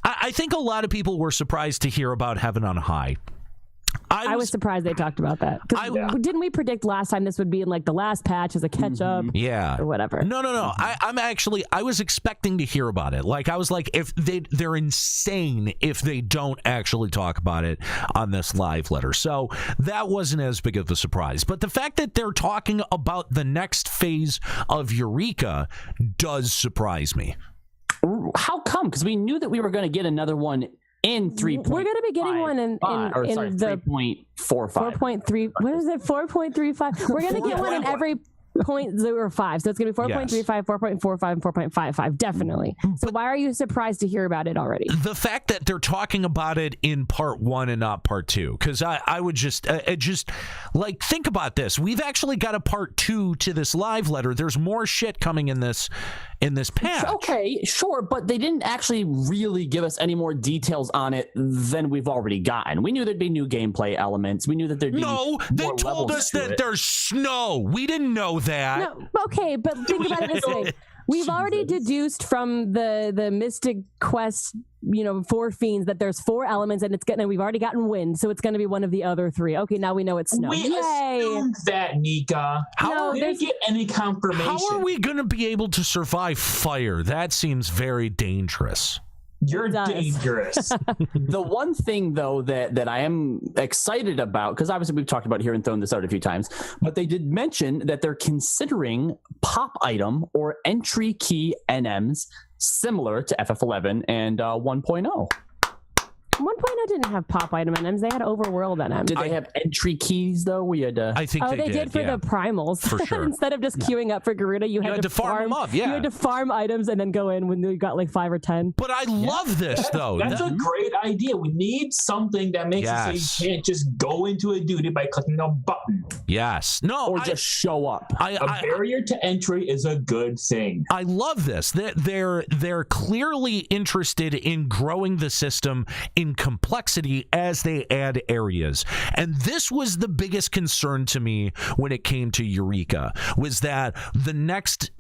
I think a lot of people were surprised to hear about Heaven on High. I was surprised they talked about that. Didn't we predict last time this would be in like the last patch as a catch up? Yeah. Or whatever. No. I was expecting to hear about it. Like, I was like, if they're insane if they don't actually talk about it on this live letter. So that wasn't as big of a surprise. But the fact that they're talking about the next phase of Eureka does surprise me. How come? Because we knew that we were going to get another one in 3. We're going to be getting one in the 3.45. 4.3. What is it? 4.35. We're going to get one in every 0.05. So it's going to be 4.35, 4.45, and 4.55. Definitely. So why are you surprised to hear about it already? The fact that they're talking about it in part 1 and not part 2. Because I would just think about this. We've actually got a part 2 to this live letter. There's more shit coming in this patch. Okay, sure, but they didn't actually really give us any more details on it than we've already gotten. We knew there'd be new gameplay elements. We knew that there'd be they told us that there's snow. We didn't know that. No, okay, but think about it this way. We've already deduced from the Mystic Quest, 4 fiends that there's 4 elements and we've already gotten wind, so it's going to be one of the other 3. Okay, now we know it's snow. We assumed that, Nika. We didn't get any confirmation. How are we going to be able to survive fire? That seems very dangerous. You're dangerous. The one thing, though, that I am excited about, because obviously we've talked about it here and thrown this out a few times, but they did mention that they're considering pop item or entry key NMs similar to FF11 and 1.0. 1.0 didn't have pop item NMs. They had overworld NMs. Did they have entry keys, though? We had I think they did for the primals. For sure. Instead of just queuing up for Garuda, you had to farm them up. Yeah. You had to farm items and then go in when you got like 5 or 10. But I love this, though. That's a great idea. We need something that makes it so you can't just go into a duty by clicking a button. Yes. Or just show up. A barrier to entry is a good thing. I love this. They're clearly interested in growing the system in complexity as they add areas. And this was the biggest concern to me when it came to Eureka, was that the next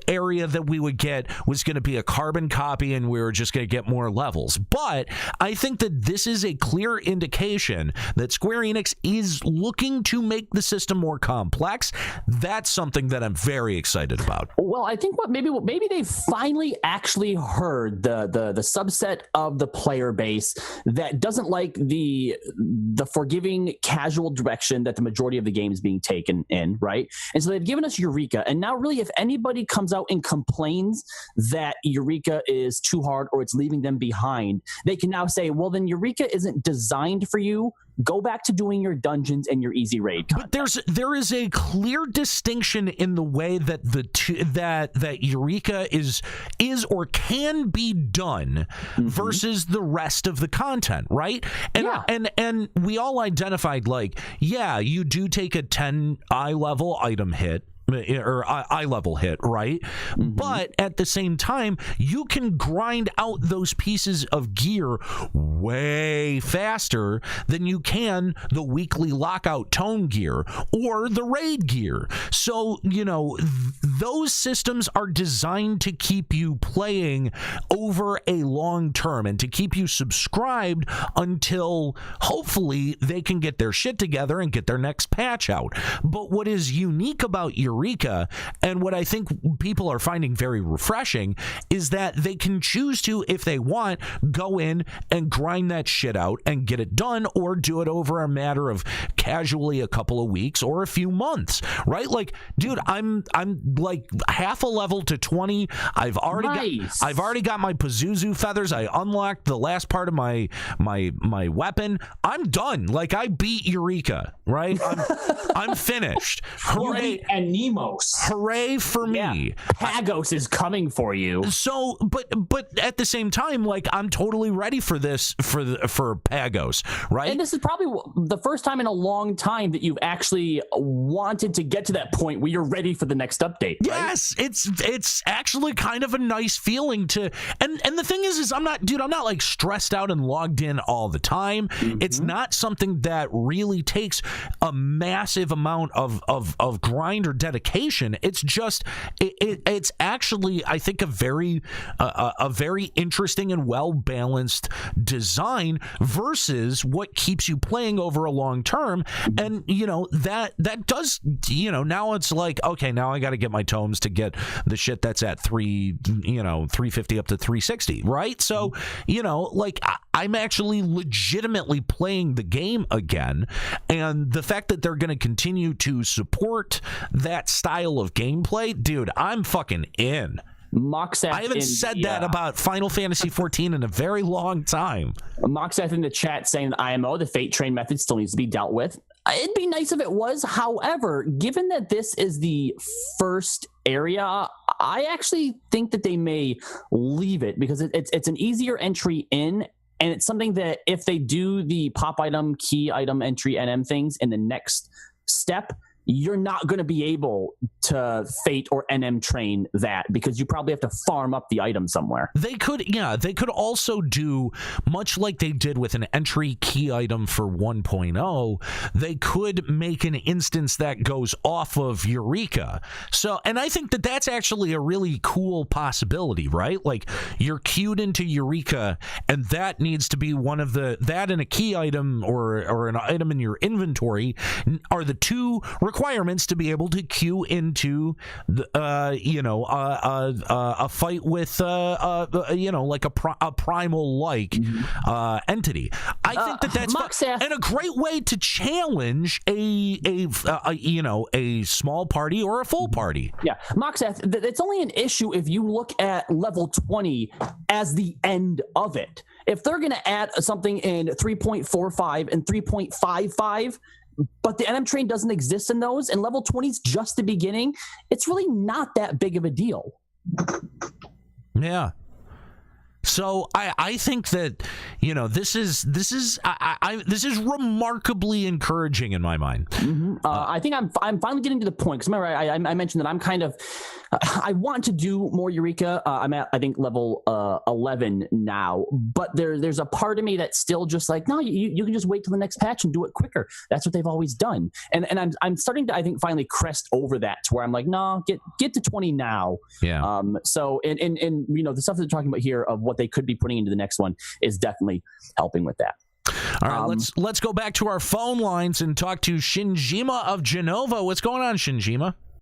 area that we would get was going to be a carbon copy and we were just going to get more levels. But I think that this is a clear indication that Square Enix is looking to make the system more complex. That's something that I'm very excited about. Well, I think maybe they finally actually heard the subset of the player base that doesn't like the forgiving casual direction that the majority of the game is being taken in, right? And so they've given us Eureka, and now really if anybody comes out and complains that Eureka is too hard or it's leaving them behind, they can now say, well, then Eureka isn't designed for you. Go back to doing your dungeons and your easy raid content. But there is a clear distinction in the way that that Eureka is or can be done versus the rest of the content, right? And we all identified you do take a 10 eye level item hit. Or eye level hit, right? But at the same time, you can grind out those pieces of gear way faster than you can the weekly lockout tone gear or the raid gear. So, those systems are designed to keep you playing over a long term and to keep you subscribed until hopefully they can get their shit together and get their next patch out. But what is unique about Eureka, and what I think people are finding very refreshing, is that they can choose to, if they want, go in and grind that shit out and get it done, or do it over a matter of casually a couple of weeks or a few months, right? Like, dude, I'm like half a level to 20. I've already got my Pazuzu feathers. I unlocked the last part of my weapon. I'm done. Like, I beat Eureka, right? I'm finished. Hooray! And Nemos. Hooray for me. Yeah. Pagos is coming for you. So, but at the same time, like, I'm totally ready for this for Pagos, right? And this is probably the first time in a long time that you've actually wanted to get to that point where you're ready for the next update. Right? Yes, it's actually kind of a nice feeling to, and the thing is I'm not like stressed out and logged in all the time. It's not something that really takes a massive amount of grind or dedication dedication. It's just it's actually, I think, a very interesting and well balanced design versus what keeps you playing over a long term. And that does, now it's like, okay, now I got to get my tomes to get the shit that's at 350 up to 360, right? So like I'm actually legitimately playing the game again, and the fact that they're going to continue to support that style of gameplay, dude, I'm fucking in. Moxath, I haven't said that about Final Fantasy XIV in a very long time. Moxath in the chat saying the IMO, the Fate Train method, still needs to be dealt with. It'd be nice if it was. However, given that this is the first area, I actually think that they may leave it because it's an easier entry in, and it's something that if they do the pop item, key item entry, NM things in the next step, you're not going to be able to Fate or NM train that because you probably have to farm up the item somewhere. They could also do, much like they did with an entry key item for 1.0, they could make an instance that goes off of Eureka. So, and I think that that's actually a really cool possibility, right? Like, you're queued into Eureka, and that needs to be one of that and a key item or an item in your inventory are the two requirements to be able to queue into the, a fight with like a primal like entity. I think that's and a great way to challenge a small party or a full party. Yeah, Moxath, it's only an issue if you look at level 20 as the end of it. If they're going to add something in 3.45 and 3.55, but the NM train doesn't exist in those, and level 20 is just the beginning, it's really not that big of a deal. Yeah. So I think that this is remarkably encouraging in my mind. I think I'm finally getting to the point because remember I mentioned that I'm kind of I want to do more Eureka. I'm at I think level 11 now, but there's a part of me that's still just like, no, you can just wait till the next patch and do it quicker. That's what they've always done, and I'm starting to I think finally crest over that to where I'm like, no, get to 20 now. Yeah. So and the stuff they're talking about here of what they could be putting into the next one is definitely helping with that. All right, let's go back to our phone lines and talk to Shinjima of Genova. What's going on, Shinjima?